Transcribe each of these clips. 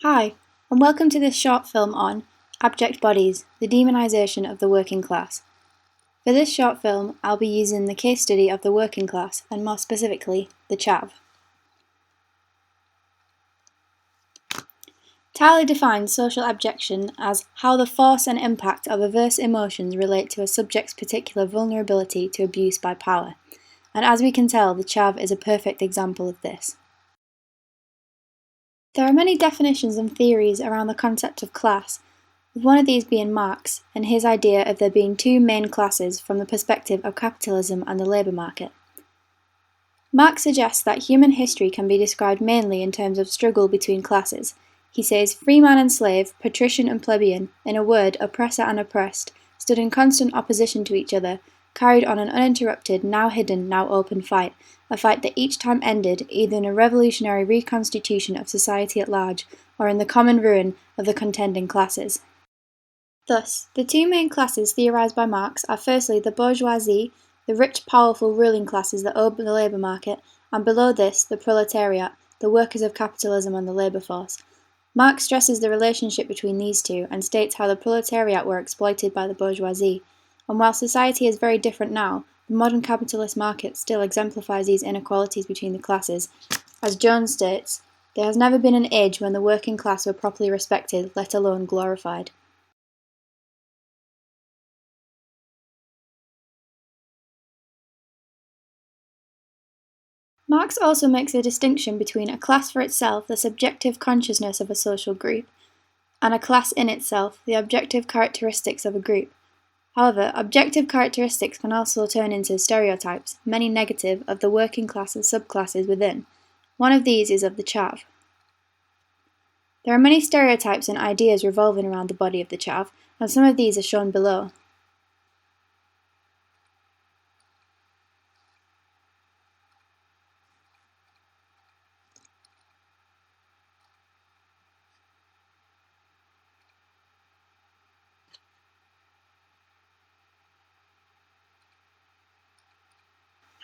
Hi, and welcome to this short film on Abject Bodies, the Demonisation of the Working Class. For this short film, I'll be using the case study of the working class, and more specifically, the chav. Tyler defines social abjection as how the force and impact of averse emotions relate to a subject's particular vulnerability to abuse by power, and as we can tell, the chav is a perfect example of this. There are many definitions and theories around the concept of class, with one of these being Marx and his idea of there being two main classes from the perspective of capitalism and the labour market. Marx suggests that human history can be described mainly in terms of struggle between classes. He says free man and slave, patrician and plebeian, in a word, oppressor and oppressed, stood in constant opposition to each other, carried on an uninterrupted, now hidden, now open fight, a fight that each time ended either in a revolutionary reconstitution of society at large or in the common ruin of the contending classes. Thus, the two main classes theorised by Marx are firstly the bourgeoisie, the rich, powerful ruling classes that own the labour market, and below this, the proletariat, the workers of capitalism and the labour force. Marx stresses the relationship between these two and states how the proletariat were exploited by the bourgeoisie, and while society is very different now, the modern capitalist market still exemplifies these inequalities between the classes. As Jones states, there has never been an age when the working class were properly respected, let alone glorified. Marx also makes a distinction between a class for itself, the subjective consciousness of a social group, and a class in itself, the objective characteristics of a group. However, objective characteristics can also turn into stereotypes, many negative, of the working class and subclasses within. One of these is of the chav. There are many stereotypes and ideas revolving around the body of the chav, and some of these are shown below.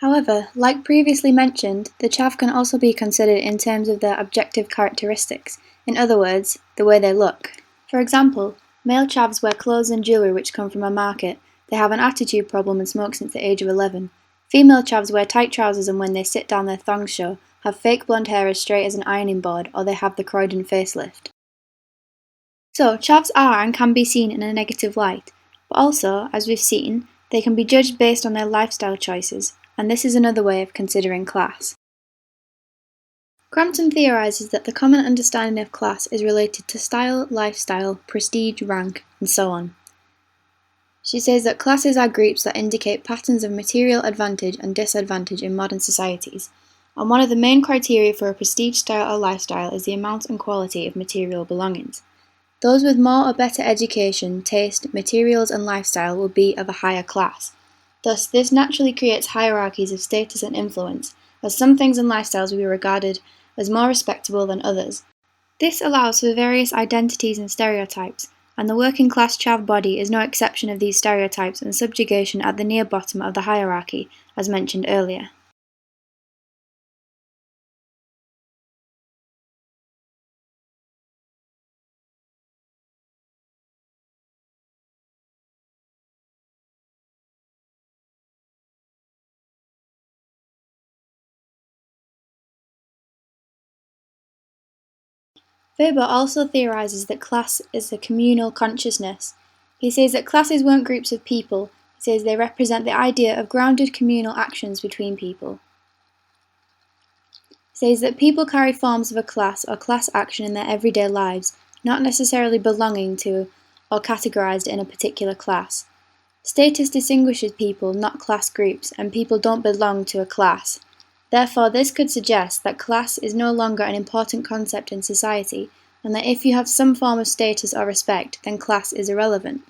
However, like previously mentioned, the chav can also be considered in terms of their objective characteristics, in other words, the way they look. For example, male chavs wear clothes and jewellery which come from a market, they have an attitude problem and smoke since the age of 11. Female chavs wear tight trousers and when they sit down their thongs show, have fake blonde hair as straight as an ironing board, or they have the Croydon facelift. So, chavs are and can be seen in a negative light, but also, as we've seen, they can be judged based on their lifestyle choices, and this is another way of considering class. Crampton theorises that the common understanding of class is related to style, lifestyle, prestige, rank, and so on. She says that classes are groups that indicate patterns of material advantage and disadvantage in modern societies, and one of the main criteria for a prestige style or lifestyle is the amount and quality of material belongings. Those with more or better education, taste, materials and lifestyle will be of a higher class. Thus, this naturally creates hierarchies of status and influence, as some things and lifestyles will be regarded as more respectable than others. This allows for various identities and stereotypes, and the working class chav body is no exception of these stereotypes and subjugation at the near bottom of the hierarchy, as mentioned earlier. Weber also theorizes that class is a communal consciousness. He says that classes weren't groups of people, he says they represent the idea of grounded communal actions between people. He says that people carry forms of a class or class action in their everyday lives, not necessarily belonging to or categorized in a particular class. Status distinguishes people, not class groups, and people don't belong to a class. Therefore, this could suggest that class is no longer an important concept in society, and that if you have some form of status or respect, then class is irrelevant.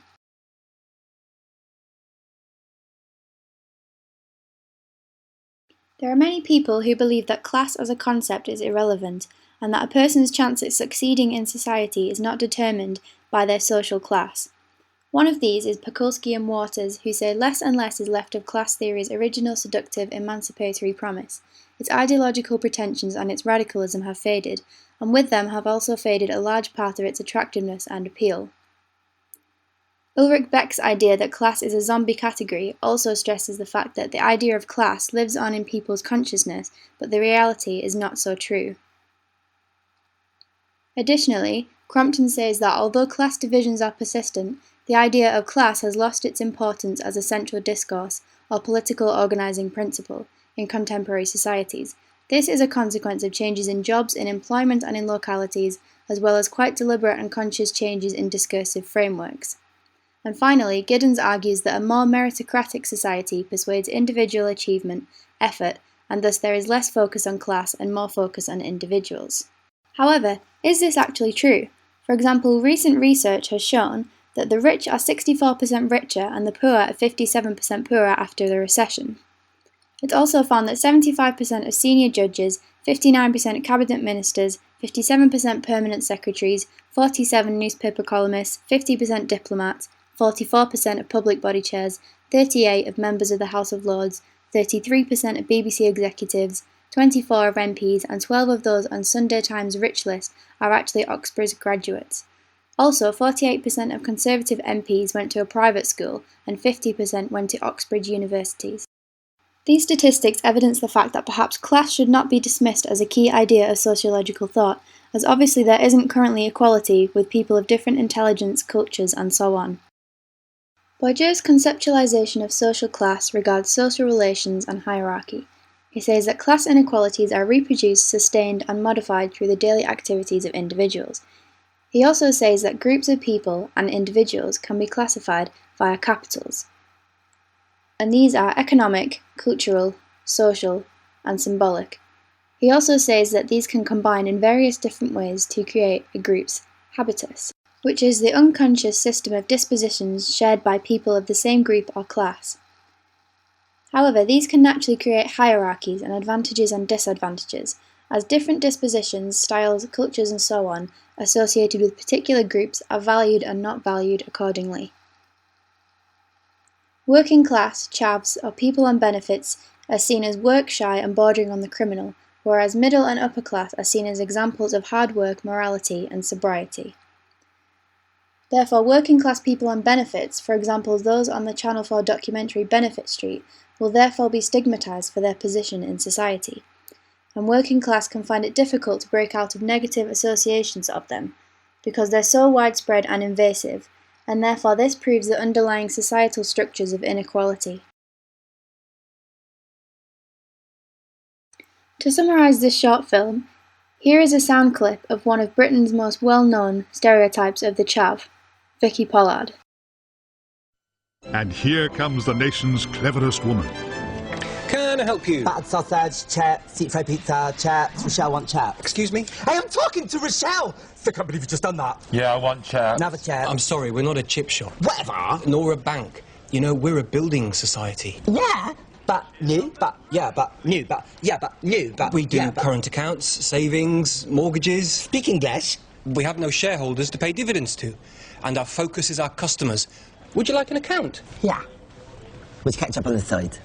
There are many people who believe that class as a concept is irrelevant, and that a person's chance at succeeding in society is not determined by their social class. One of these is Pakulski and Waters, who say less and less is left of class theory's original seductive emancipatory promise. its ideological pretensions and its radicalism have faded, and with them have also faded a large part of its attractiveness and appeal. Ulrich Beck's idea that class is a zombie category also stresses the fact that the idea of class lives on in people's consciousness, but the reality is not so true. Additionally, Crompton says that although class divisions are persistent, the idea of class has lost its importance as a central discourse or political organizing principle in contemporary societies. This is a consequence of changes in jobs, in employment and in localities, as well as quite deliberate and conscious changes in discursive frameworks. And finally, Giddens argues that a more meritocratic society persuades individual achievement, effort, and thus there is less focus on class and more focus on individuals. However, is this actually true? For example, recent research has shown that the rich are 64% richer and the poor are 57% poorer after the recession. It also found that 75% of senior judges, 59% cabinet ministers, 57% permanent secretaries, 47 newspaper columnists, 50% diplomats, 44% of public body chairs, 38% of members of the House of Lords, 33% of BBC executives, 24 of MPs, and 12 of those on Sunday Times' rich list are actually Oxbridge graduates. Also, 48% of Conservative MPs went to a private school, and 50% went to Oxbridge universities. These statistics evidence the fact that perhaps class should not be dismissed as a key idea of sociological thought, as obviously there isn't currently equality with people of different intelligence, cultures, and so on. Bourdieu's conceptualization of social class regards social relations and hierarchy. He says that class inequalities are reproduced, sustained, and modified through the daily activities of individuals. He also says that groups of people and individuals can be classified via capitals, and these are economic, cultural, social, and symbolic. He also says that these can combine in various different ways to create a group's habitus, which is the unconscious system of dispositions shared by people of the same group or class. However, these can naturally create hierarchies and advantages and disadvantages, as different dispositions, styles, cultures, and so on, associated with particular groups are valued and not valued accordingly. Working class, chavs, or people on benefits are seen as work-shy and bordering on the criminal, whereas middle and upper class are seen as examples of hard work, morality, and sobriety. Therefore, working class people on benefits, for example those on the Channel 4 documentary Benefit Street, will therefore be stigmatised for their position in society, and working class can find it difficult to break out of negative associations of them, because they're so widespread and invasive, and therefore this proves the underlying societal structures of inequality. To summarise this short film, here is a sound clip of one of Britain's most well-known stereotypes of the chav, Vicky Pollard. And here comes the nation's cleverest woman. Can I help you? Battered sausage, chips, deep fried pizza, chips. Rochelle want chips. Excuse me? Hey, I'm talking to Rochelle! I can't believe you've just done that. Yeah, I want chips. Another chip. I'm sorry, we're not a chip shop. Whatever. Nor a bank. You know, we're a building society. Yeah, but new, but yeah, but new, but yeah, but new, but We do yeah, but... current accounts, savings, mortgages. Speak English. We have no shareholders to pay dividends to. And our focus is our customers. Would you like an account? Yeah. With ketchup on the side.